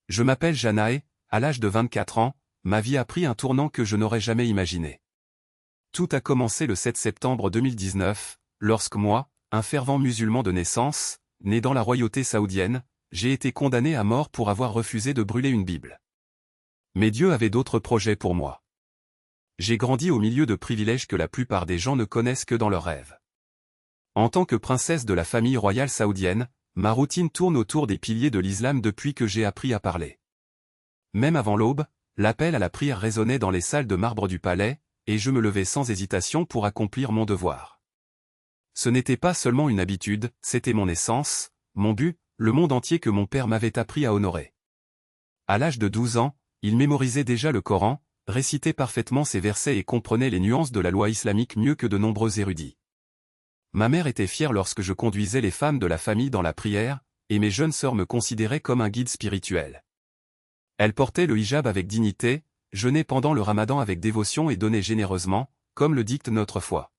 Je m'appelle Janae, à l'âge de 24 ans, ma vie a pris un tournant que je n'aurais jamais imaginé. Tout a commencé le 7 septembre 2019, lorsque moi, un fervent musulman de naissance, né dans la royauté saoudienne, j'ai été condamné à mort pour avoir refusé de brûler une Bible. Mais Dieu avait d'autres projets pour moi. J'ai grandi au milieu de privilèges que la plupart des gens ne connaissent que dans leurs rêves. En tant que princesse de la famille royale saoudienne, ma routine tourne autour des piliers de l'islam depuis que j'ai appris à parler. Même avant l'aube, l'appel à la prière résonnait dans les salles de marbre du palais, et je me levais sans hésitation pour accomplir mon devoir. Ce n'était pas seulement une habitude, c'était mon essence, mon but, le monde entier que mon père m'avait appris à honorer. À l'âge de 12 ans, il mémorisait déjà le Coran, récitait parfaitement ses versets et comprenait les nuances de la loi islamique mieux que de nombreux érudits. Ma mère était fière lorsque je conduisais les femmes de la famille dans la prière, et mes jeunes sœurs me considéraient comme un guide spirituel. Elles portaient le hijab avec dignité, jeûnaient pendant le ramadan avec dévotion et donnaient généreusement, comme le dicte notre foi.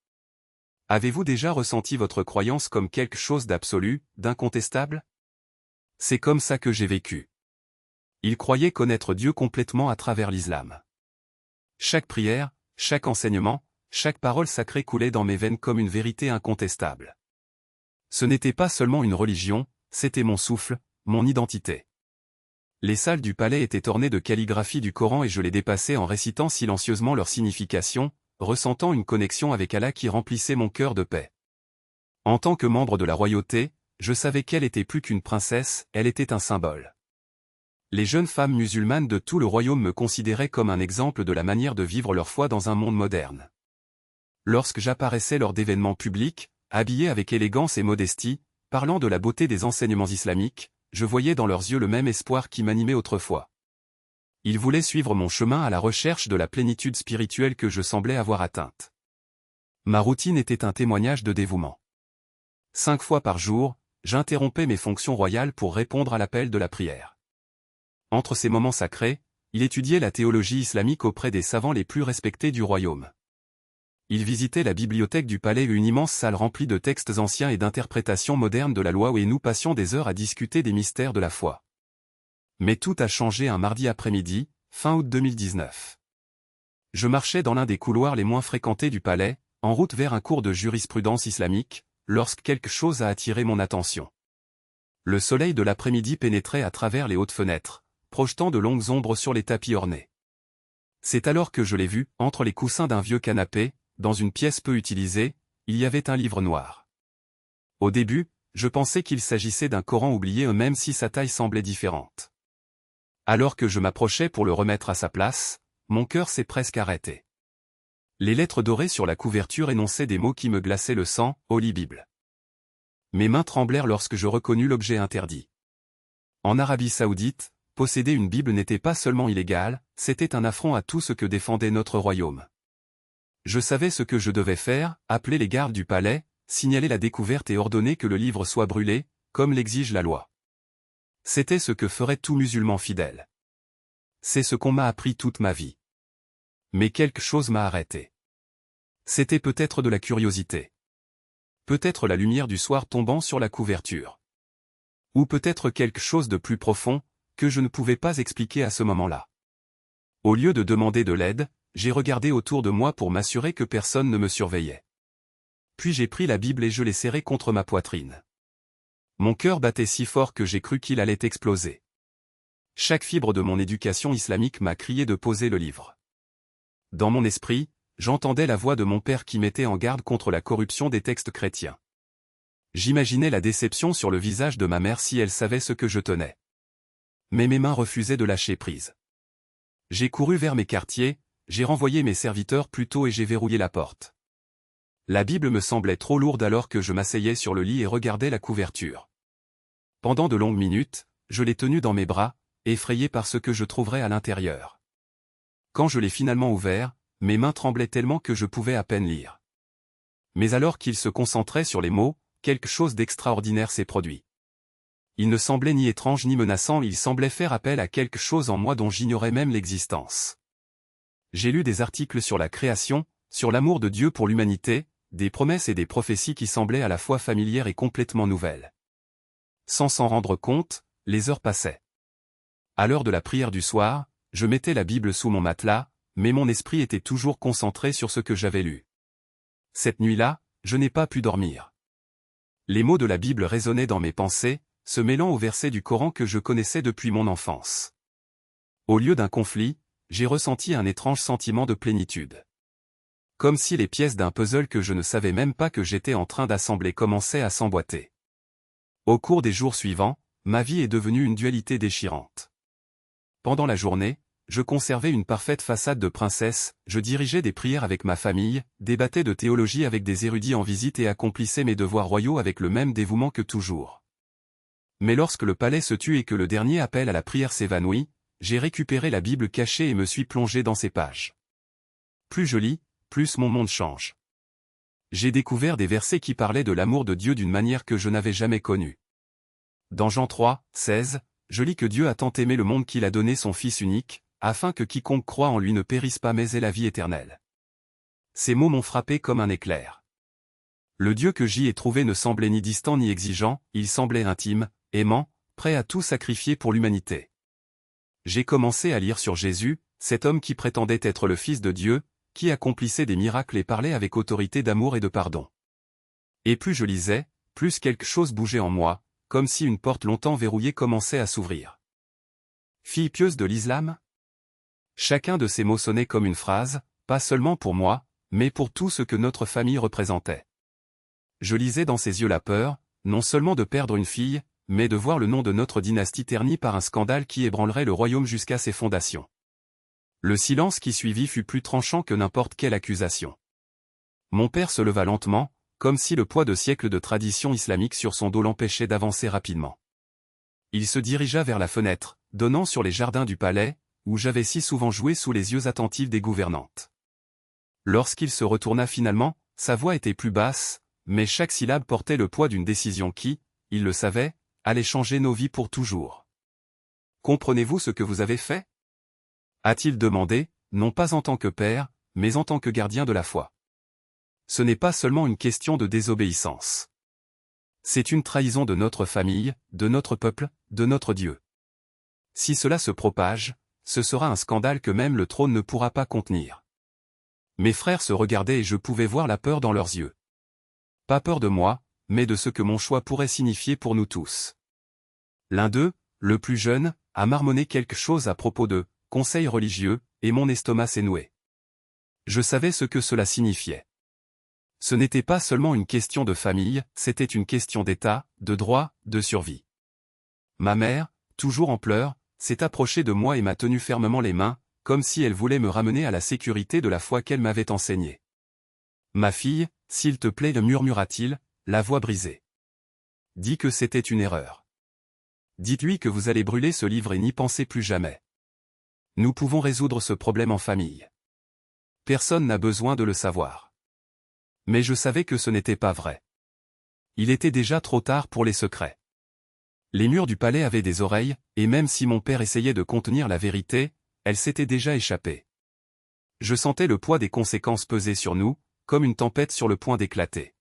Avez-vous déjà ressenti votre croyance comme quelque chose d'absolu, d'incontestable? C'est comme ça que j'ai vécu. Ils croyaient connaître Dieu complètement à travers l'islam. Chaque prière, chaque enseignement, chaque parole sacrée coulait dans mes veines comme une vérité incontestable. Ce n'était pas seulement une religion, c'était mon souffle, mon identité. Les salles du palais étaient ornées de calligraphie du Coran et je les dépassais en récitant silencieusement leur signification, ressentant une connexion avec Allah qui remplissait mon cœur de paix. En tant que membre de la royauté, je savais qu'elle était plus qu'une princesse, elle était un symbole. Les jeunes femmes musulmanes de tout le royaume me considéraient comme un exemple de la manière de vivre leur foi dans un monde moderne. Lorsque j'apparaissais lors d'événements publics, habillé avec élégance et modestie, parlant de la beauté des enseignements islamiques, je voyais dans leurs yeux le même espoir qui m'animait autrefois. Ils voulaient suivre mon chemin à la recherche de la plénitude spirituelle que je semblais avoir atteinte. Ma routine était un témoignage de dévouement. 5 fois par jour, j'interrompais mes fonctions royales pour répondre à l'appel de la prière. Entre ces moments sacrés, il étudiait la théologie islamique auprès des savants les plus respectés du royaume. Il visitait la bibliothèque du palais, une immense salle remplie de textes anciens et d'interprétations modernes de la loi, et nous passions des heures à discuter des mystères de la foi. Mais tout a changé un mardi après-midi, fin août 2019. Je marchais dans l'un des couloirs les moins fréquentés du palais, en route vers un cours de jurisprudence islamique, lorsque quelque chose a attiré mon attention. Le soleil de l'après-midi pénétrait à travers les hautes fenêtres, projetant de longues ombres sur les tapis ornés. C'est alors que je l'ai vu, entre les coussins d'un vieux canapé, dans une pièce peu utilisée, il y avait un livre noir. Au début, je pensais qu'il s'agissait d'un Coran oublié, même si sa taille semblait différente. Alors que je m'approchais pour le remettre à sa place, mon cœur s'est presque arrêté. Les lettres dorées sur la couverture énonçaient des mots qui me glaçaient le sang, Holy Bible. Mes mains tremblèrent lorsque je reconnus l'objet interdit. En Arabie Saoudite, posséder une Bible n'était pas seulement illégal, c'était un affront à tout ce que défendait notre royaume. Je savais ce que je devais faire, appeler les gardes du palais, signaler la découverte et ordonner que le livre soit brûlé, comme l'exige la loi. C'était ce que ferait tout musulman fidèle. C'est ce qu'on m'a appris toute ma vie. Mais quelque chose m'a arrêté. C'était peut-être de la curiosité. Peut-être la lumière du soir tombant sur la couverture. Ou peut-être quelque chose de plus profond, que je ne pouvais pas expliquer à ce moment-là. Au lieu de demander de l'aide, j'ai regardé autour de moi pour m'assurer que personne ne me surveillait. Puis j'ai pris la Bible et je l'ai serrée contre ma poitrine. Mon cœur battait si fort que j'ai cru qu'il allait exploser. Chaque fibre de mon éducation islamique m'a crié de poser le livre. Dans mon esprit, j'entendais la voix de mon père qui mettait en garde contre la corruption des textes chrétiens. J'imaginais la déception sur le visage de ma mère si elle savait ce que je tenais. Mais mes mains refusaient de lâcher prise. J'ai couru vers mes quartiers, j'ai renvoyé mes serviteurs plus tôt et j'ai verrouillé la porte. La Bible me semblait trop lourde alors que je m'asseyais sur le lit et regardais la couverture. Pendant de longues minutes, je l'ai tenue dans mes bras, effrayé par ce que je trouverais à l'intérieur. Quand je l'ai finalement ouvert, mes mains tremblaient tellement que je pouvais à peine lire. Mais alors qu'il se concentrait sur les mots, quelque chose d'extraordinaire s'est produit. Il ne semblait ni étrange ni menaçant, il semblait faire appel à quelque chose en moi dont j'ignorais même l'existence. J'ai lu des articles sur la création, sur l'amour de Dieu pour l'humanité, des promesses et des prophéties qui semblaient à la fois familières et complètement nouvelles. Sans s'en rendre compte, les heures passaient. À l'heure de la prière du soir, je mettais la Bible sous mon matelas, mais mon esprit était toujours concentré sur ce que j'avais lu. Cette nuit-là, je n'ai pas pu dormir. Les mots de la Bible résonnaient dans mes pensées, se mêlant aux versets du Coran que je connaissais depuis mon enfance. Au lieu d'un conflit, j'ai ressenti un étrange sentiment de plénitude. Comme si les pièces d'un puzzle que je ne savais même pas que j'étais en train d'assembler commençaient à s'emboîter. Au cours des jours suivants, ma vie est devenue une dualité déchirante. Pendant la journée, je conservais une parfaite façade de princesse, je dirigeais des prières avec ma famille, débattais de théologie avec des érudits en visite et accomplissais mes devoirs royaux avec le même dévouement que toujours. Mais lorsque le palais se tut et que le dernier appel à la prière s'évanouit, j'ai récupéré la Bible cachée et me suis plongé dans ses pages. Plus je lis, plus mon monde change. J'ai découvert des versets qui parlaient de l'amour de Dieu d'une manière que je n'avais jamais connue. Dans Jean 3, 16, je lis que Dieu a tant aimé le monde qu'il a donné son Fils unique, afin que quiconque croit en lui ne périsse pas mais ait la vie éternelle. Ces mots m'ont frappé comme un éclair. Le Dieu que j'y ai trouvé ne semblait ni distant ni exigeant, il semblait intime, aimant, prêt à tout sacrifier pour l'humanité. J'ai commencé à lire sur Jésus, cet homme qui prétendait être le Fils de Dieu, qui accomplissait des miracles et parlait avec autorité d'amour et de pardon. Et plus je lisais, plus quelque chose bougeait en moi, comme si une porte longtemps verrouillée commençait à s'ouvrir. Fille pieuse de l'islam ? Chacun de ces mots sonnait comme une phrase, pas seulement pour moi, mais pour tout ce que notre famille représentait. Je lisais dans ses yeux la peur, non seulement de perdre une fille, mais de voir le nom de notre dynastie terni par un scandale qui ébranlerait le royaume jusqu'à ses fondations. Le silence qui suivit fut plus tranchant que n'importe quelle accusation. Mon père se leva lentement, comme si le poids de siècles de tradition islamique sur son dos l'empêchait d'avancer rapidement. Il se dirigea vers la fenêtre, donnant sur les jardins du palais, où j'avais si souvent joué sous les yeux attentifs des gouvernantes. Lorsqu'il se retourna finalement, sa voix était plus basse, mais chaque syllabe portait le poids d'une décision qui, il le savait, allait changer nos vies pour toujours. « Comprenez-vous ce que vous avez fait » a-t-il demandé, non pas en tant que père, mais en tant que gardien de la foi. Ce n'est pas seulement une question de désobéissance. C'est une trahison de notre famille, de notre peuple, de notre Dieu. Si cela se propage, ce sera un scandale que même le trône ne pourra pas contenir. Mes frères se regardaient et je pouvais voir la peur dans leurs yeux. Pas peur de moi, mais de ce que mon choix pourrait signifier pour nous tous. L'un d'eux, le plus jeune, a marmonné quelque chose à propos de « conseil religieux » et mon estomac s'est noué. Je savais ce que cela signifiait. Ce n'était pas seulement une question de famille, c'était une question d'État, de droit, de survie. Ma mère, toujours en pleurs, s'est approchée de moi et m'a tenu fermement les mains, comme si elle voulait me ramener à la sécurité de la foi qu'elle m'avait enseignée. « Ma fille, s'il te plaît, murmura-t-il, la voix brisée. Dis que c'était une erreur. Dites-lui que vous allez brûler ce livre et n'y pensez plus jamais. Nous pouvons résoudre ce problème en famille. Personne n'a besoin de le savoir. » Mais je savais que ce n'était pas vrai. Il était déjà trop tard pour les secrets. Les murs du palais avaient des oreilles, et même si mon père essayait de contenir la vérité, elle s'était déjà échappée. Je sentais le poids des conséquences peser sur nous, comme une tempête sur le point d'éclater.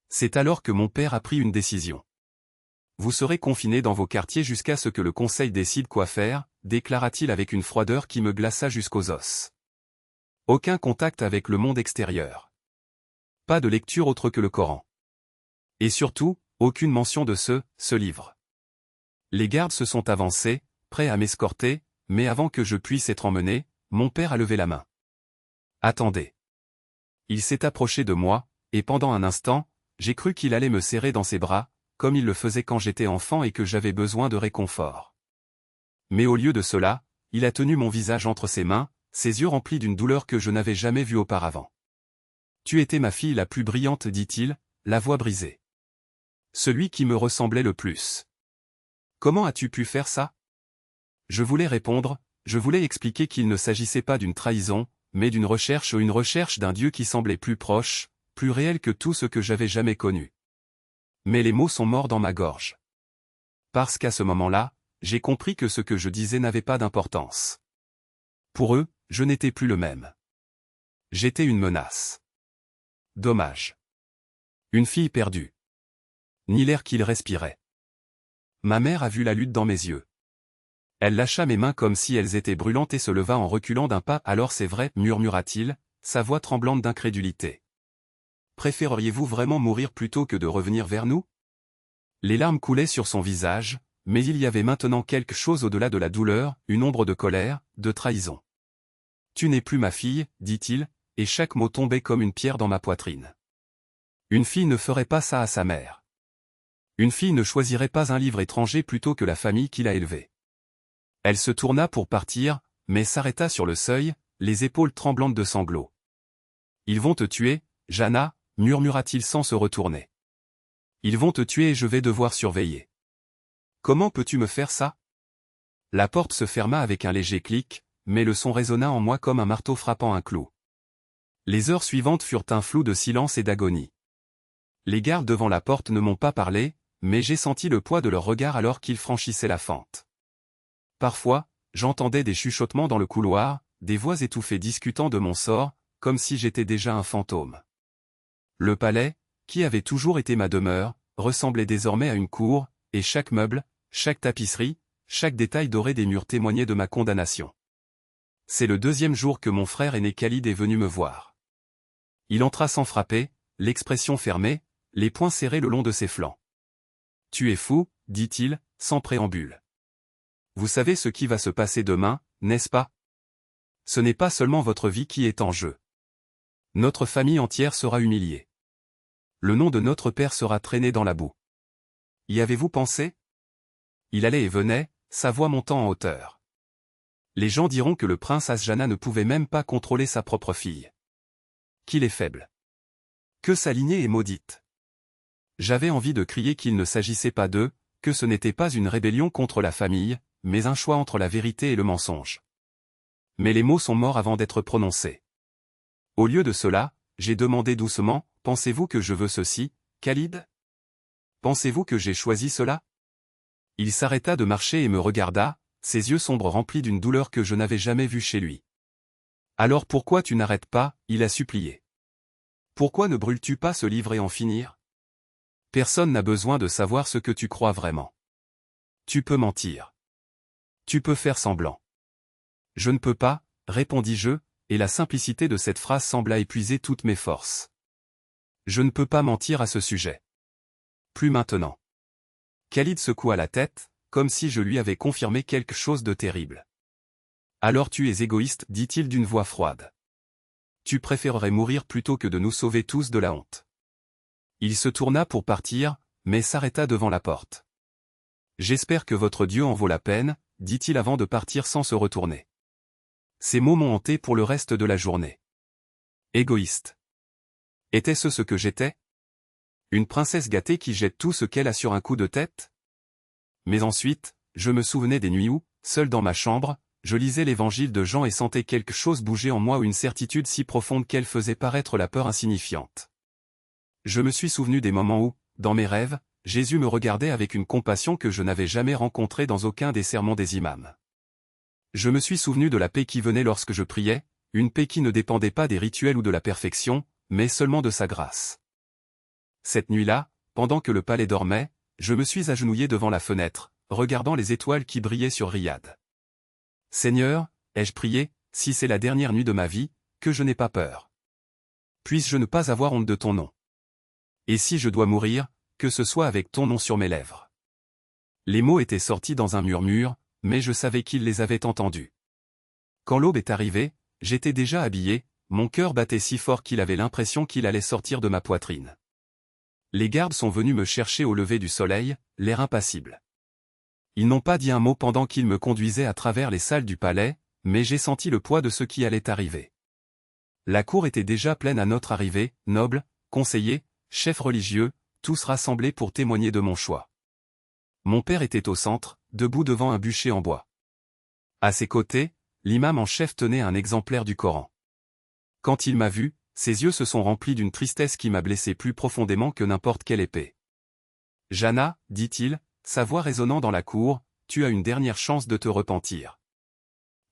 C'est alors que mon père a pris une décision. « Vous serez confinés dans vos quartiers jusqu'à ce que le conseil décide quoi faire », déclara-t-il avec une froideur qui me glaça jusqu'aux os. Aucun contact avec le monde extérieur. Pas de lecture autre que le Coran. Et surtout, aucune mention de ce livre. Les gardes se sont avancés, prêts à m'escorter, mais avant que je puisse être emmené, mon père a levé la main. « Attendez. » Il s'est approché de moi, et pendant un instant, j'ai cru qu'il allait me serrer dans ses bras, comme il le faisait quand j'étais enfant et que j'avais besoin de réconfort. Mais au lieu de cela, il a tenu mon visage entre ses mains, ses yeux remplis d'une douleur que je n'avais jamais vue auparavant. « Tu étais ma fille la plus brillante, dit-il, la voix brisée. Celui qui me ressemblait le plus. Comment as-tu pu faire ça ?» Je voulais répondre, je voulais expliquer qu'il ne s'agissait pas d'une trahison, mais d'une recherche ou une recherche d'un Dieu qui semblait plus proche, plus réel que tout ce que j'avais jamais connu. Mais les mots sont morts dans ma gorge. Parce qu'à ce moment-là, j'ai compris que ce que je disais n'avait pas d'importance. Pour eux, je n'étais plus le même. J'étais une menace. Dommage. Une fille perdue. Ni l'air qu'il respirait. Ma mère a vu la lutte dans mes yeux. Elle lâcha mes mains comme si elles étaient brûlantes et se leva en reculant d'un pas. Alors c'est vrai, murmura-t-il, sa voix tremblante d'incrédulité. Préféreriez-vous vraiment mourir plutôt que de revenir vers nous? Les larmes coulaient sur son visage, mais il y avait maintenant quelque chose au-delà de la douleur, une ombre de colère, de trahison. Tu n'es plus ma fille, dit-il, et chaque mot tombait comme une pierre dans ma poitrine. Une fille ne ferait pas ça à sa mère. Une fille ne choisirait pas un livre étranger plutôt que la famille qui l'a élevée. Elle se tourna pour partir, mais s'arrêta sur le seuil, les épaules tremblantes de sanglots. Ils vont te tuer, Jana, murmura-t-il sans se retourner. Ils vont te tuer et je vais devoir surveiller. Comment peux-tu me faire ça? La porte se ferma avec un léger clic, mais le son résonna en moi comme un marteau frappant un clou. Les heures suivantes furent un flou de silence et d'agonie. Les gardes devant la porte ne m'ont pas parlé, mais j'ai senti le poids de leur regard alors qu'ils franchissaient la fente. Parfois, j'entendais des chuchotements dans le couloir, des voix étouffées discutant de mon sort, comme si j'étais déjà un fantôme. Le palais, qui avait toujours été ma demeure, ressemblait désormais à une cour, et chaque meuble, chaque tapisserie, chaque détail doré des murs témoignait de ma condamnation. C'est le deuxième jour que mon frère aîné Khalid est venu me voir. Il entra sans frapper, l'expression fermée, les poings serrés le long de ses flancs. « Tu es fou, dit-il, sans préambule. Vous savez ce qui va se passer demain, n'est-ce pas? Ce n'est pas seulement votre vie qui est en jeu. Notre famille entière sera humiliée. Le nom de notre père sera traîné dans la boue. Y avez-vous pensé? » Il allait et venait, sa voix montant en hauteur. Les gens diront que le prince Asjana ne pouvait même pas contrôler sa propre fille. Qu'il est faible. Que sa lignée est maudite. J'avais envie de crier qu'il ne s'agissait pas d'eux, que ce n'était pas une rébellion contre la famille, mais un choix entre la vérité et le mensonge. Mais les mots sont morts avant d'être prononcés. Au lieu de cela, j'ai demandé doucement, « Pensez-vous que je veux ceci, Khalid? Pensez-vous que j'ai choisi cela ?» Il s'arrêta de marcher et me regarda, ses yeux sombres remplis d'une douleur que je n'avais jamais vue chez lui. « Alors pourquoi tu n'arrêtes pas ?» il a supplié. « Pourquoi ne brûles-tu pas ce livre et en finir? Personne n'a besoin de savoir ce que tu crois vraiment. Tu peux mentir. Tu peux faire semblant. » « Je ne peux pas, répondis-je, et la simplicité de cette phrase sembla épuiser toutes mes forces. Je ne peux pas mentir à ce sujet. Plus maintenant. Khalid secoua la tête, comme si je lui avais confirmé quelque chose de terrible. Alors tu es égoïste, dit-il d'une voix froide. Tu préférerais mourir plutôt que de nous sauver tous de la honte. Il se tourna pour partir, mais s'arrêta devant la porte. J'espère que votre Dieu en vaut la peine, dit-il avant de partir sans se retourner. Ces mots m'ont hanté pour le reste de la journée. Égoïste. Était-ce ce que j'étais? Une princesse gâtée qui jette tout ce qu'elle a sur un coup de tête? Mais ensuite, je me souvenais des nuits où, seul dans ma chambre, je lisais l'évangile de Jean et sentais quelque chose bouger en moi, une certitude si profonde qu'elle faisait paraître la peur insignifiante. Je me suis souvenu des moments où, dans mes rêves, Jésus me regardait avec une compassion que je n'avais jamais rencontrée dans aucun des sermons des imams. Je me suis souvenu de la paix qui venait lorsque je priais, une paix qui ne dépendait pas des rituels ou de la perfection, mais seulement de sa grâce. Cette nuit-là, pendant que le palais dormait, je me suis agenouillé devant la fenêtre, regardant les étoiles qui brillaient sur Riyad. Seigneur, ai-je prié, si c'est la dernière nuit de ma vie, que je n'ai pas peur. Puisse-je ne pas avoir honte de ton nom. Et si je dois mourir, que ce soit avec ton nom sur mes lèvres. Les mots étaient sortis dans un murmure, mais je savais qu'il les avait entendus. Quand l'aube est arrivée, j'étais déjà habillé, mon cœur battait si fort qu'il avait l'impression qu'il allait sortir de ma poitrine. Les gardes sont venus me chercher au lever du soleil, l'air impassible. Ils n'ont pas dit un mot pendant qu'ils me conduisaient à travers les salles du palais, mais j'ai senti le poids de ce qui allait arriver. La cour était déjà pleine à notre arrivée, nobles, conseillers, chefs religieux, tous rassemblés pour témoigner de mon choix. Mon père était au centre, debout devant un bûcher en bois. À ses côtés, l'imam en chef tenait un exemplaire du Coran. Quand il m'a vu, ses yeux se sont remplis d'une tristesse qui m'a blessé plus profondément que n'importe quelle épée. « Jana, dit-il, sa voix résonnant dans la cour, tu as une dernière chance de te repentir.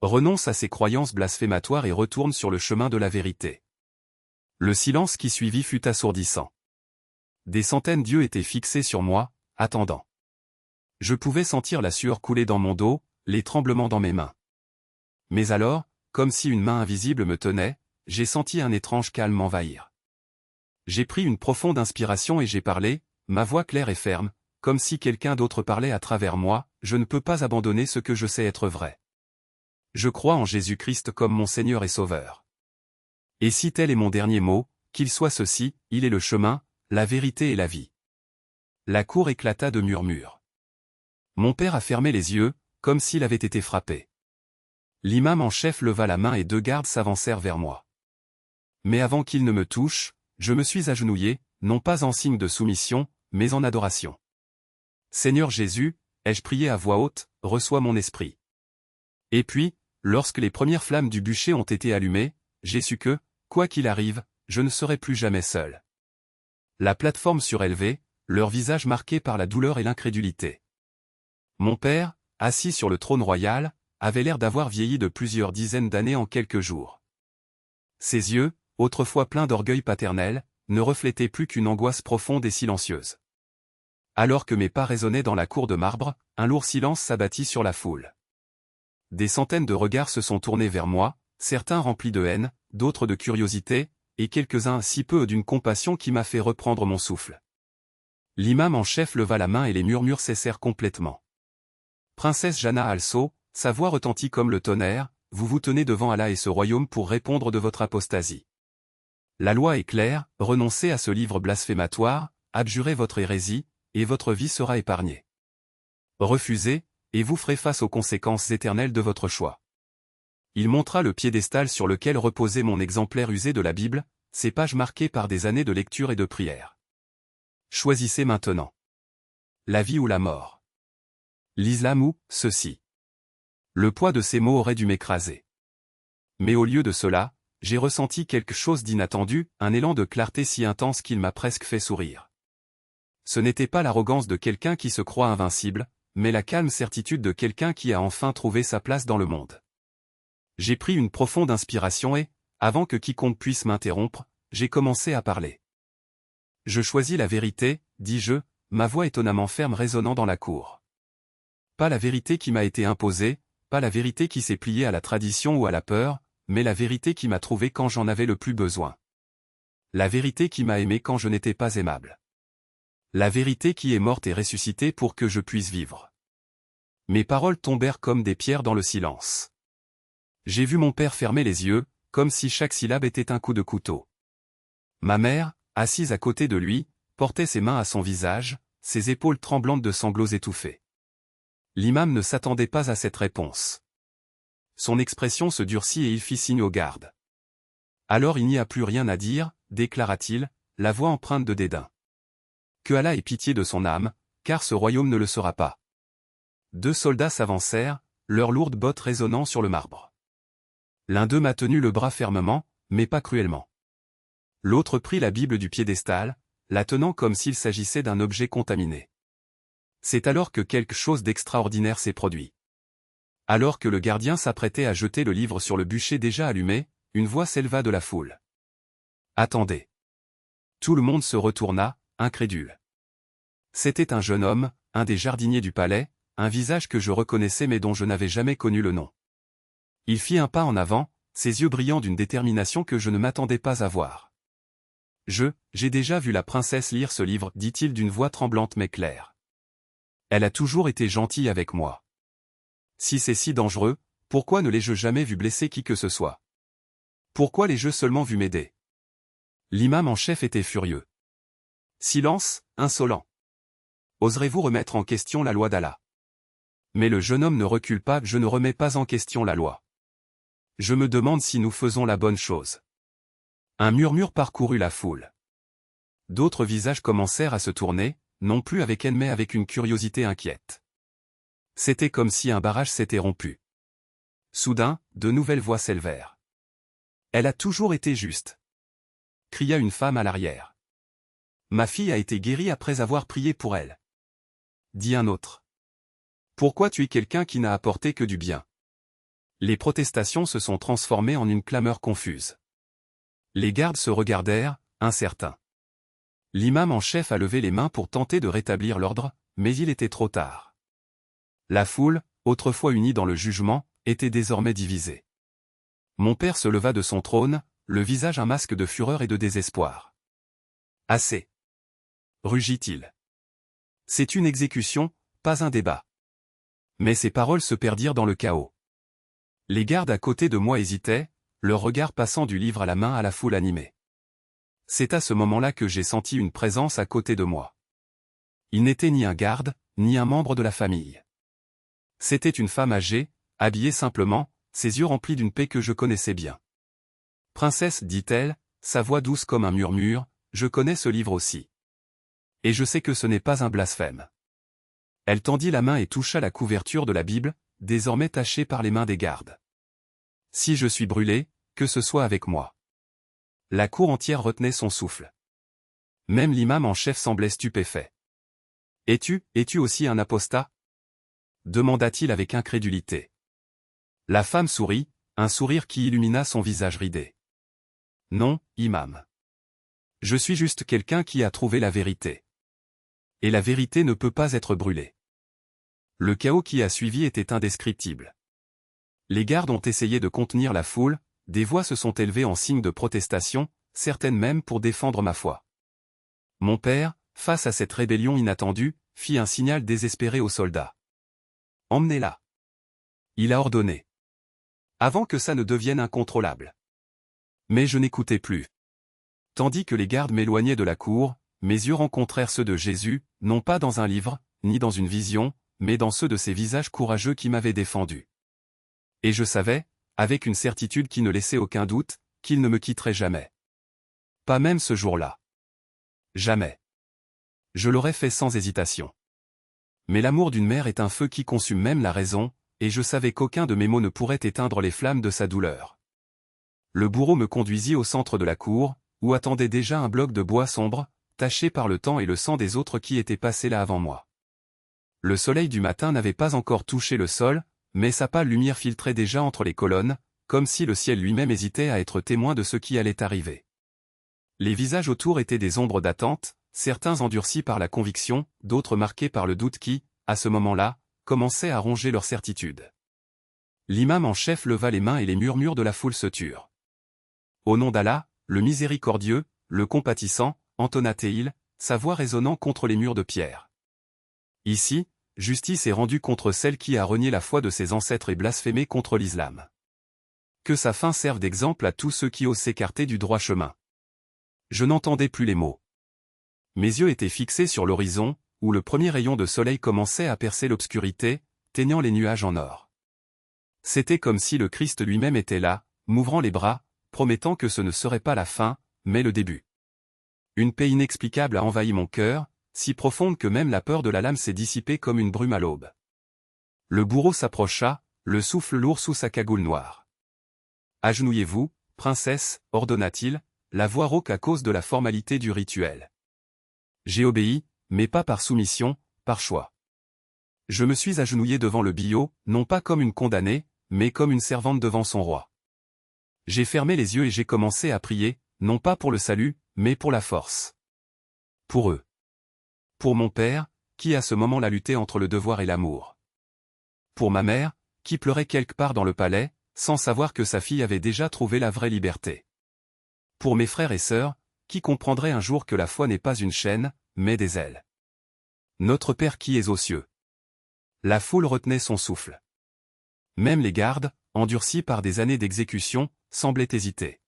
Renonce à ces croyances blasphématoires et retourne sur le chemin de la vérité. » Le silence qui suivit fut assourdissant. Des centaines d'yeux étaient fixés sur moi, attendant. Je pouvais sentir la sueur couler dans mon dos, les tremblements dans mes mains. Mais alors, comme si une main invisible me tenait, j'ai senti un étrange calme m'envahir. J'ai pris une profonde inspiration et j'ai parlé, ma voix claire et ferme, comme si quelqu'un d'autre parlait à travers moi, je ne peux pas abandonner ce que je sais être vrai. Je crois en Jésus-Christ comme mon Seigneur et Sauveur. Et si tel est mon dernier mot, qu'il soit ceci, il est le chemin, la vérité et la vie. La cour éclata de murmures. Mon père a fermé les yeux, comme s'il avait été frappé. L'imam en chef leva la main et 2 gardes s'avancèrent vers moi. Mais avant qu'ils ne me touchent, je me suis agenouillé, non pas en signe de soumission, mais en adoration. Seigneur Jésus, ai-je prié à voix haute, reçois mon esprit. Et puis, lorsque les premières flammes du bûcher ont été allumées, j'ai su que, quoi qu'il arrive, je ne serai plus jamais seul. La plateforme surélevée, leur visage marqué par la douleur et l'incrédulité. Mon père, assis sur le trône royal, avait l'air d'avoir vieilli de plusieurs dizaines d'années en quelques jours. Ses yeux, autrefois pleins d'orgueil paternel, ne reflétaient plus qu'une angoisse profonde et silencieuse. Alors que mes pas résonnaient dans la cour de marbre, un lourd silence s'abattit sur la foule. Des centaines de regards se sont tournés vers moi, certains remplis de haine, d'autres de curiosité, et quelques-uns si peu d'une compassion qui m'a fait reprendre mon souffle. L'imam en chef leva la main et les murmures cessèrent complètement. Princesse Jana Also, sa voix retentit comme le tonnerre, vous vous tenez devant Allah et ce royaume pour répondre de votre apostasie. La loi est claire, renoncez à ce livre blasphématoire, abjurez votre hérésie, et votre vie sera épargnée. Refusez, et vous ferez face aux conséquences éternelles de votre choix. Il montra le piédestal sur lequel reposait mon exemplaire usé de la Bible, ses pages marquées par des années de lecture et de prière. Choisissez maintenant. La vie ou la mort. L'islam ou, ceci. Le poids de ces mots aurait dû m'écraser. Mais au lieu de cela, j'ai ressenti quelque chose d'inattendu, un élan de clarté si intense qu'il m'a presque fait sourire. Ce n'était pas l'arrogance de quelqu'un qui se croit invincible, mais la calme certitude de quelqu'un qui a enfin trouvé sa place dans le monde. J'ai pris une profonde inspiration et, avant que quiconque puisse m'interrompre, j'ai commencé à parler. Je choisis la vérité, dis-je, ma voix étonnamment ferme résonnant dans la cour. Pas la vérité qui m'a été imposée, pas la vérité qui s'est pliée à la tradition ou à la peur, mais la vérité qui m'a trouvé quand j'en avais le plus besoin. La vérité qui m'a aimé quand je n'étais pas aimable. La vérité qui est morte et ressuscitée pour que je puisse vivre. Mes paroles tombèrent comme des pierres dans le silence. J'ai vu mon père fermer les yeux, comme si chaque syllabe était un coup de couteau. Ma mère, assise à côté de lui, portait ses mains à son visage, ses épaules tremblantes de sanglots étouffés. L'imam ne s'attendait pas à cette réponse. Son expression se durcit et il fit signe aux gardes. Alors il n'y a plus rien à dire, déclara-t-il, la voix empreinte de dédain. Que Allah ait pitié de son âme, car ce royaume ne le sera pas. 2 soldats s'avancèrent, leurs lourdes bottes résonnant sur le marbre. L'un d'eux m'a tenu le bras fermement, mais pas cruellement. L'autre prit la Bible du piédestal, la tenant comme s'il s'agissait d'un objet contaminé. C'est alors que quelque chose d'extraordinaire s'est produit. Alors que le gardien s'apprêtait à jeter le livre sur le bûcher déjà allumé, une voix s'éleva de la foule. Attendez. Tout le monde se retourna, incrédule. C'était un jeune homme, un des jardiniers du palais, un visage que je reconnaissais mais dont je n'avais jamais connu le nom. Il fit un pas en avant, ses yeux brillants d'une détermination que je ne m'attendais pas à voir. J'ai déjà vu la princesse lire ce livre, dit-il d'une voix tremblante mais claire. Elle a toujours été gentille avec moi. Si c'est si dangereux, pourquoi ne l'ai-je jamais vu blesser qui que ce soit? Pourquoi l'ai-je seulement vu m'aider? L'imam en chef était furieux. Silence, insolent. Oserez-vous remettre en question la loi d'Allah? Mais le jeune homme ne recule pas, je ne remets pas en question la loi. Je me demande si nous faisons la bonne chose. Un murmure parcourut la foule. D'autres visages commencèrent à se tourner, non plus avec haine mais avec une curiosité inquiète. C'était comme si un barrage s'était rompu. Soudain, de nouvelles voix s'élevèrent. Elle a toujours été juste, cria une femme à l'arrière. Ma fille a été guérie après avoir prié pour elle, dit un autre. Pourquoi tu es quelqu'un qui n'a apporté que du bien? Les protestations se sont transformées en une clameur confuse. Les gardes se regardèrent, incertains. L'imam en chef a levé les mains pour tenter de rétablir l'ordre, mais il était trop tard. La foule, autrefois unis dans le jugement, étaient désormais divisés. Mon père se leva de son trône, le visage un masque de fureur et de désespoir. « Assez !» rugit-il. « C'est une exécution, pas un débat. » Mais ses paroles se perdirent dans le chaos. Les gardes à côté de moi hésitaient, leur regard passant du livre à la main à la foule animée. C'est à ce moment-là que j'ai senti une présence à côté de moi. Il n'était ni un garde, ni un membre de la famille. C'était une femme âgée, habillée simplement, ses yeux remplis d'une paix que je connaissais bien. « Princesse, dit-elle, sa voix douce comme un murmure, je connais ce livre aussi. Et je sais que ce n'est pas un blasphème. » Elle tendit la main et toucha la couverture de la Bible, désormais tachée par les mains des gardes. « Si je suis brûlé, que ce soit avec moi. » La cour entière retenait son souffle. Même l'imam en chef semblait stupéfait. « Es-tu aussi un apostat ?» demanda-t-il avec incrédulité. La femme sourit, un sourire qui illumina son visage ridé. « Non, imam. Je suis juste quelqu'un qui a trouvé la vérité. Et la vérité ne peut pas être brûlée. » Le chaos qui a suivi était indescriptible. Les gardes ont essayé de contenir la foule, des voix se sont élevées en signe de protestation, certaines même pour défendre ma foi. Mon père, face à cette rébellion inattendue, fit un signal désespéré aux soldats. « Emmenez-la. » Il a ordonné. Avant que ça ne devienne incontrôlable. Mais je n'écoutais plus. Tandis que les gardes m'éloignaient de la cour, mes yeux rencontrèrent ceux de Jésus, non pas dans un livre, ni dans une vision, mais dans ceux de ces visages courageux qui m'avaient défendu. Et je savais, avec une certitude qui ne laissait aucun doute, qu'il ne me quitterait jamais. Pas même ce jour-là. Jamais. Je l'aurais fait sans hésitation. Mais l'amour d'une mère est un feu qui consume même la raison, et je savais qu'aucun de mes mots ne pourrait éteindre les flammes de sa douleur. Le bourreau me conduisit au centre de la cour, où attendait déjà un bloc de bois sombre, taché par le temps et le sang des autres qui étaient passés là avant moi. Le soleil du matin n'avait pas encore touché le sol, mais sa pâle lumière filtrait déjà entre les colonnes, comme si le ciel lui-même hésitait à être témoin de ce qui allait arriver. Les visages autour étaient des ombres d'attente, certains endurcis par la conviction, d'autres marqués par le doute qui, à ce moment-là, commençait à ronger leur certitude. L'imam en chef leva les mains et les murmures de la foule se turent. « Au nom d'Allah, le miséricordieux, le compatissant, entonna-t-il, sa voix résonnant contre les murs de pierre. Ici, justice est rendue contre celle qui a renié la foi de ses ancêtres et blasphémé contre l'islam. Que sa fin serve d'exemple à tous ceux qui osent s'écarter du droit chemin. » Je n'entendais plus les mots. Mes yeux étaient fixés sur l'horizon, où le premier rayon de soleil commençait à percer l'obscurité, teignant les nuages en or. C'était comme si le Christ lui-même était là, m'ouvrant les bras, promettant que ce ne serait pas la fin, mais le début. Une paix inexplicable a envahi mon cœur, si profonde que même la peur de la lame s'est dissipée comme une brume à l'aube. Le bourreau s'approcha, le souffle lourd sous sa cagoule noire. « Agenouillez-vous, princesse, ordonna-t-il, la voix rauque à cause de la formalité du rituel. J'ai obéi, mais pas par soumission, par choix. Je me suis agenouillé devant le biot, non pas comme une condamnée, mais comme une servante devant son roi. J'ai fermé les yeux et j'ai commencé à prier, non pas pour le salut, mais pour la force. Pour eux. Pour mon père, qui à ce moment-là luttait entre le devoir et l'amour. Pour ma mère, qui pleurait quelque part dans le palais, sans savoir que sa fille avait déjà trouvé la vraie liberté. Pour mes frères et sœurs, qui comprendraient un jour que la foi n'est pas une chaîne, mais des ailes. Notre Père qui es aux cieux. La foule retenait son souffle. Même les gardes, endurcis par des années d'exécution, semblaient hésiter.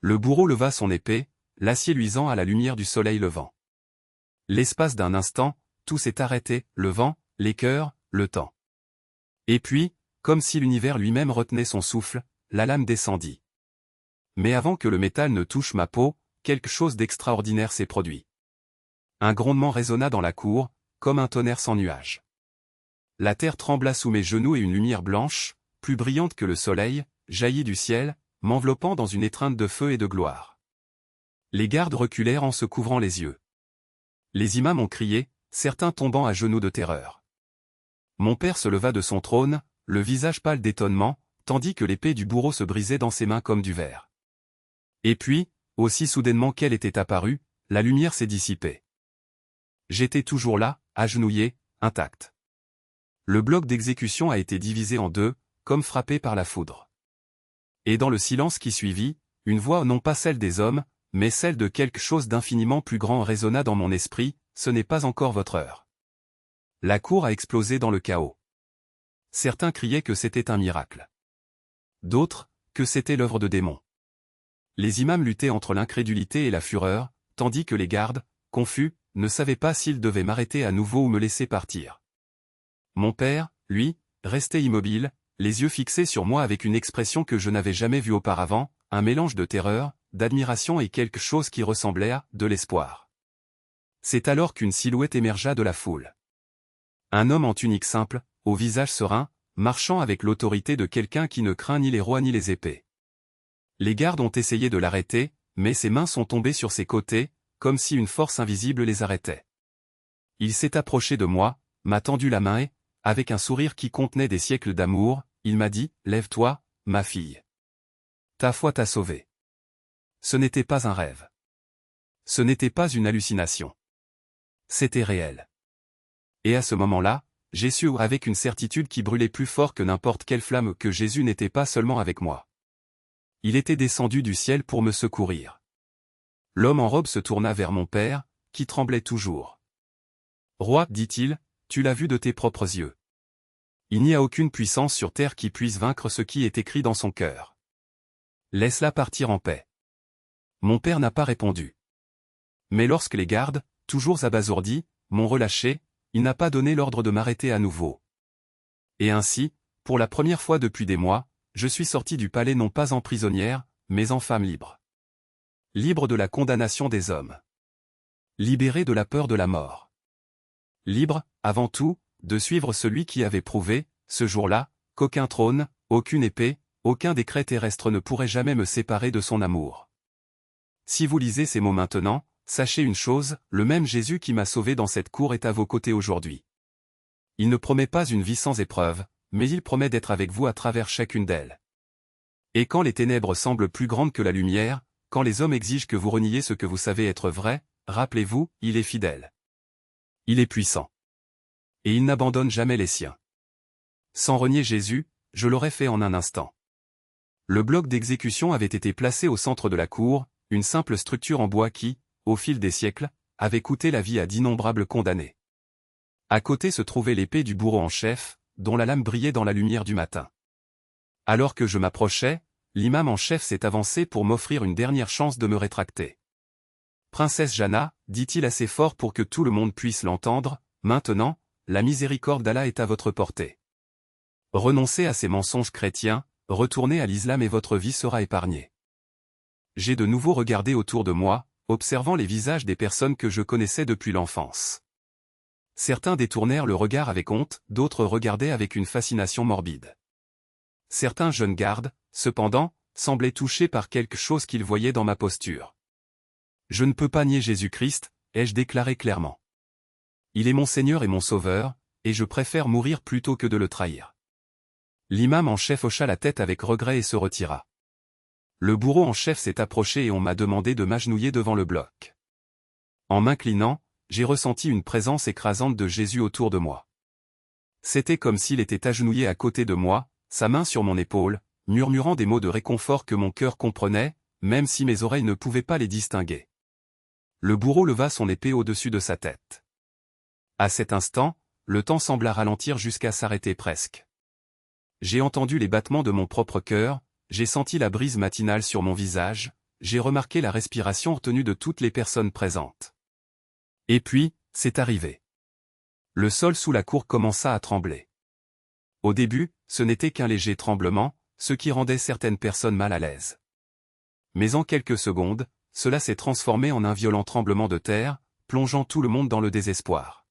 Le bourreau leva son épée, l'acier luisant à la lumière du soleil levant. L'espace d'un instant, tout s'est arrêté, le vent, les cœurs, le temps. Et puis, comme si l'univers lui-même retenait son souffle, la lame descendit. Mais avant que le métal ne touche ma peau, quelque chose d'extraordinaire s'est produit. Un grondement résonna dans la cour, comme un tonnerre sans nuage. La terre trembla sous mes genoux et une lumière blanche, plus brillante que le soleil, jaillit du ciel, m'enveloppant dans une étreinte de feu et de gloire. Les gardes reculèrent en se couvrant les yeux. Les imams ont crié, certains tombant à genoux de terreur. Mon père se leva de son trône, le visage pâle d'étonnement, tandis que l'épée du bourreau se brisait dans ses mains comme du verre. Et puis, aussi soudainement qu'elle était apparue, la lumière s'est dissipée. J'étais toujours là, agenouillé, intact. Le bloc d'exécution a été divisé en deux, comme frappé par la foudre. Et dans le silence qui suivit, une voix non pas celle des hommes, mais celle de quelque chose d'infiniment plus grand résonna dans mon esprit, ce n'est pas encore votre heure. La cour a explosé dans le chaos. Certains criaient que c'était un miracle. D'autres, que c'était l'œuvre de démons. Les imams luttaient entre l'incrédulité et la fureur, tandis que les gardes, confus, ne savaient pas s'ils devaient m'arrêter à nouveau ou me laisser partir. Mon père, lui, restait immobile, les yeux fixés sur moi avec une expression que je n'avais jamais vue auparavant, un mélange de terreur, d'admiration et quelque chose qui ressemblait à de l'espoir. C'est alors qu'une silhouette émergea de la foule. Un homme en tunique simple, au visage serein, marchant avec l'autorité de quelqu'un qui ne craint ni les rois ni les épées. Les gardes ont essayé de l'arrêter, mais ses mains sont tombées sur ses côtés, comme si une force invisible les arrêtait. Il s'est approché de moi, m'a tendu la main et, avec un sourire qui contenait des siècles d'amour, il m'a dit « Lève-toi, ma fille. Ta foi t'a sauvée. » Ce n'était pas un rêve. Ce n'était pas une hallucination. C'était réel. Et à ce moment-là, j'ai su avec une certitude qui brûlait plus fort que n'importe quelle flamme que Jésus n'était pas seulement avec moi. Il était descendu du ciel pour me secourir. L'homme en robe se tourna vers mon père, qui tremblait toujours. « Roi, dit-il, tu l'as vu de tes propres yeux. Il n'y a aucune puissance sur terre qui puisse vaincre ce qui est écrit dans son cœur. Laisse-la partir en paix. » Mon père n'a pas répondu. Mais lorsque les gardes, toujours abasourdis, m'ont relâché, il n'a pas donné l'ordre de m'arrêter à nouveau. Et ainsi, pour la première fois depuis des mois, je suis sorti du palais non pas en prisonnière, mais en femme libre. Libre de la condamnation des hommes. Libéré de la peur de la mort. Libre, avant tout, de suivre celui qui avait prouvé, ce jour-là, qu'aucun trône, aucune épée, aucun décret terrestre ne pourrait jamais me séparer de son amour. Si vous lisez ces mots maintenant, sachez une chose, le même Jésus qui m'a sauvé dans cette cour est à vos côtés aujourd'hui. Il ne promet pas une vie sans épreuve, mais il promet d'être avec vous à travers chacune d'elles. Et quand les ténèbres semblent plus grandes que la lumière, quand les hommes exigent que vous reniez ce que vous savez être vrai, rappelez-vous, il est fidèle. Il est puissant. Et il n'abandonne jamais les siens. Sans renier Jésus, je l'aurais fait en un instant. Le bloc d'exécution avait été placé au centre de la cour, une simple structure en bois qui, au fil des siècles, avait coûté la vie à d'innombrables condamnés. À côté se trouvait l'épée du bourreau en chef, dont la lame brillait dans la lumière du matin. Alors que je m'approchais, l'imam en chef s'est avancé pour m'offrir une dernière chance de me rétracter. « Princesse Jana, dit-il assez fort pour que tout le monde puisse l'entendre, maintenant, la miséricorde d'Allah est à votre portée. Renoncez à ces mensonges chrétiens, retournez à l'islam et votre vie sera épargnée. » J'ai de nouveau regardé autour de moi, observant les visages des personnes que je connaissais depuis l'enfance. Certains détournèrent le regard avec honte, d'autres regardaient avec une fascination morbide. Certains jeunes gardes, cependant, semblaient touchés par quelque chose qu'ils voyaient dans ma posture. « Je ne peux pas nier Jésus-Christ, ai-je déclaré clairement. Il est mon Seigneur et mon Sauveur, et je préfère mourir plutôt que de le trahir. » L'imam en chef hocha la tête avec regret et se retira. Le bourreau en chef s'est approché et on m'a demandé de m'agenouiller devant le bloc. En m'inclinant, j'ai ressenti une présence écrasante de Jésus autour de moi. C'était comme s'il était agenouillé à côté de moi, sa main sur mon épaule, murmurant des mots de réconfort que mon cœur comprenait, même si mes oreilles ne pouvaient pas les distinguer. Le bourreau leva son épée au-dessus de sa tête. À cet instant, le temps sembla ralentir jusqu'à s'arrêter presque. J'ai entendu les battements de mon propre cœur, j'ai senti la brise matinale sur mon visage, j'ai remarqué la respiration retenue de toutes les personnes présentes. Et puis, c'est arrivé. Le sol sous la cour commença à trembler. Au début, ce n'était qu'un léger tremblement, ce qui rendait certaines personnes mal à l'aise. Mais en quelques secondes, cela s'est transformé en un violent tremblement de terre, plongeant tout le monde dans le désespoir.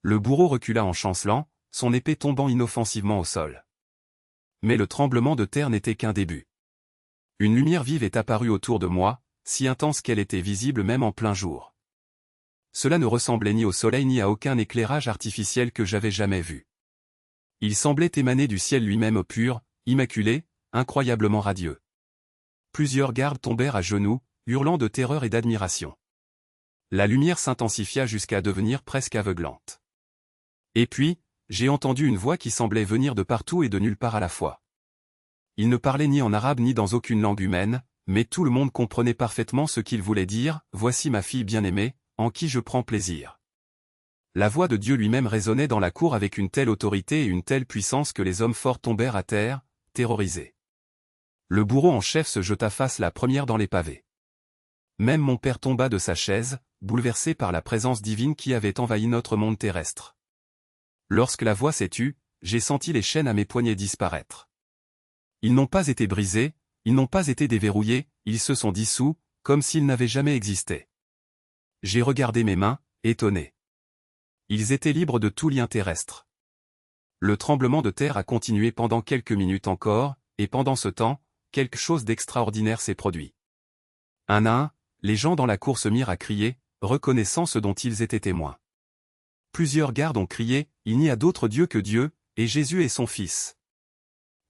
Le bourreau recula en chancelant, son épée tombant inoffensivement au sol. Mais le tremblement de terre n'était qu'un début. Une lumière vive est apparue autour de moi, si intense qu'elle était visible même en plein jour. Cela ne ressemblait ni au soleil ni à aucun éclairage artificiel que j'avais jamais vu. Il semblait émaner du ciel lui-même pur, immaculé, incroyablement radieux. Plusieurs gardes tombèrent à genoux, hurlant de terreur et d'admiration. La lumière s'intensifia jusqu'à devenir presque aveuglante. Et puis, j'ai entendu une voix qui semblait venir de partout et de nulle part à la fois. Il ne parlait ni en arabe ni dans aucune langue humaine, mais tout le monde comprenait parfaitement ce qu'il voulait dire, « Voici ma fille bien-aimée, en qui je prends plaisir. » La voix de Dieu lui-même résonnait dans la cour avec une telle autorité et une telle puissance que les hommes forts tombèrent à terre, terrorisés. Le bourreau en chef se jeta face la première dans les pavés. Même mon père tomba de sa chaise, bouleversé par la présence divine qui avait envahi notre monde terrestre. Lorsque la voix s'est tue, j'ai senti les chaînes à mes poignets disparaître. Ils n'ont pas été brisés, ils n'ont pas été déverrouillés, ils se sont dissous, comme s'ils n'avaient jamais existé. J'ai regardé mes mains, étonné. Ils étaient libres de tout lien terrestre. Le tremblement de terre a continué pendant quelques minutes encore, et pendant ce temps, quelque chose d'extraordinaire s'est produit. Un à un, les gens dans la cour se mirent à crier, reconnaissant ce dont ils étaient témoins. Plusieurs gardes ont crié, « Il n'y a d'autre Dieu que Dieu, et Jésus est son Fils. »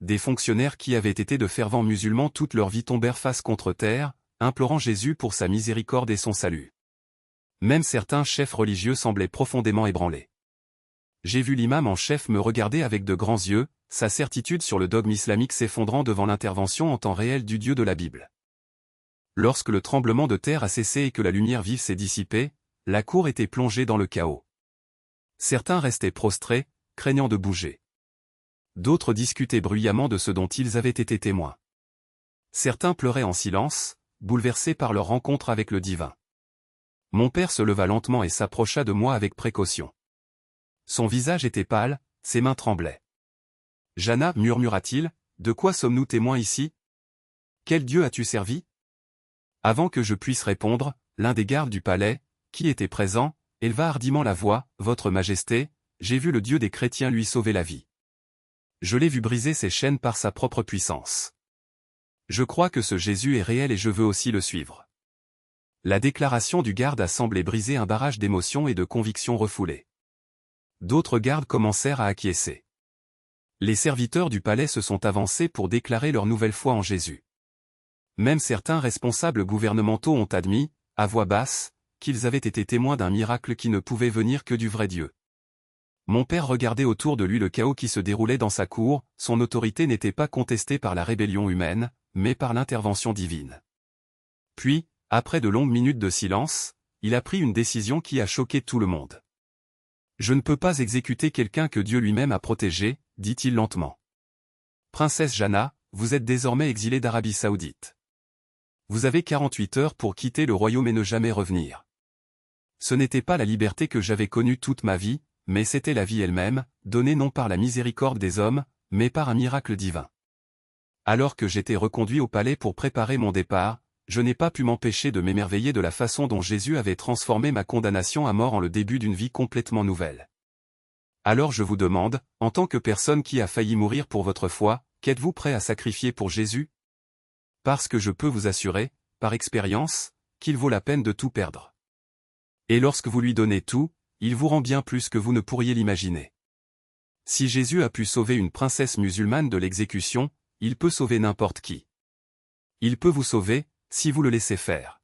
Des fonctionnaires qui avaient été de fervents musulmans toute leur vie tombèrent face contre terre, implorant Jésus pour sa miséricorde et son salut. Même certains chefs religieux semblaient profondément ébranlés. J'ai vu l'imam en chef me regarder avec de grands yeux, sa certitude sur le dogme islamique s'effondrant devant l'intervention en temps réel du Dieu de la Bible. Lorsque le tremblement de terre a cessé et que la lumière vive s'est dissipée, la cour était plongée dans le chaos. Certains restaient prostrés, craignant de bouger. D'autres discutaient bruyamment de ce dont ils avaient été témoins. Certains pleuraient en silence, bouleversés par leur rencontre avec le divin. Mon père se leva lentement et s'approcha de moi avec précaution. Son visage était pâle, ses mains tremblaient. « Jana, murmura-t-il, de quoi sommes-nous témoins ici? Quel Dieu as-tu servi ?» Avant que je puisse répondre, l'un des gardes du palais, qui était présent, éleva hardiment la voix, « Votre Majesté, j'ai vu le Dieu des chrétiens lui sauver la vie. Je l'ai vu briser ses chaînes par sa propre puissance. Je crois que ce Jésus est réel et je veux aussi le suivre. » La déclaration du garde a semblé briser un barrage d'émotions et de convictions refoulées. D'autres gardes commencèrent à acquiescer. Les serviteurs du palais se sont avancés pour déclarer leur nouvelle foi en Jésus. Même certains responsables gouvernementaux ont admis, à voix basse, qu'ils avaient été témoins d'un miracle qui ne pouvait venir que du vrai Dieu. Mon père regardait autour de lui le chaos qui se déroulait dans sa cour, son autorité n'était pas contestée par la rébellion humaine, mais par l'intervention divine. Puis, après de longues minutes de silence, il a pris une décision qui a choqué tout le monde. « Je ne peux pas exécuter quelqu'un que Dieu lui-même a protégé, » dit-il lentement. « Princesse Jana, vous êtes désormais exilée d'Arabie Saoudite. Vous avez 48 heures pour quitter le royaume et ne jamais revenir. Ce n'était pas la liberté que j'avais connue toute ma vie, mais c'était la vie elle-même, donnée non par la miséricorde des hommes, mais par un miracle divin. Alors que j'étais reconduit au palais pour préparer mon départ, je n'ai pas pu m'empêcher de m'émerveiller de la façon dont Jésus avait transformé ma condamnation à mort en le début d'une vie complètement nouvelle. Alors je vous demande, en tant que personne qui a failli mourir pour votre foi, qu'êtes-vous prêt à sacrifier pour Jésus? Parce que je peux vous assurer, par expérience, qu'il vaut la peine de tout perdre. Et lorsque vous lui donnez tout, il vous rend bien plus que vous ne pourriez l'imaginer. Si Jésus a pu sauver une princesse musulmane de l'exécution, il peut sauver n'importe qui. Il peut vous sauver, si vous le laissez faire.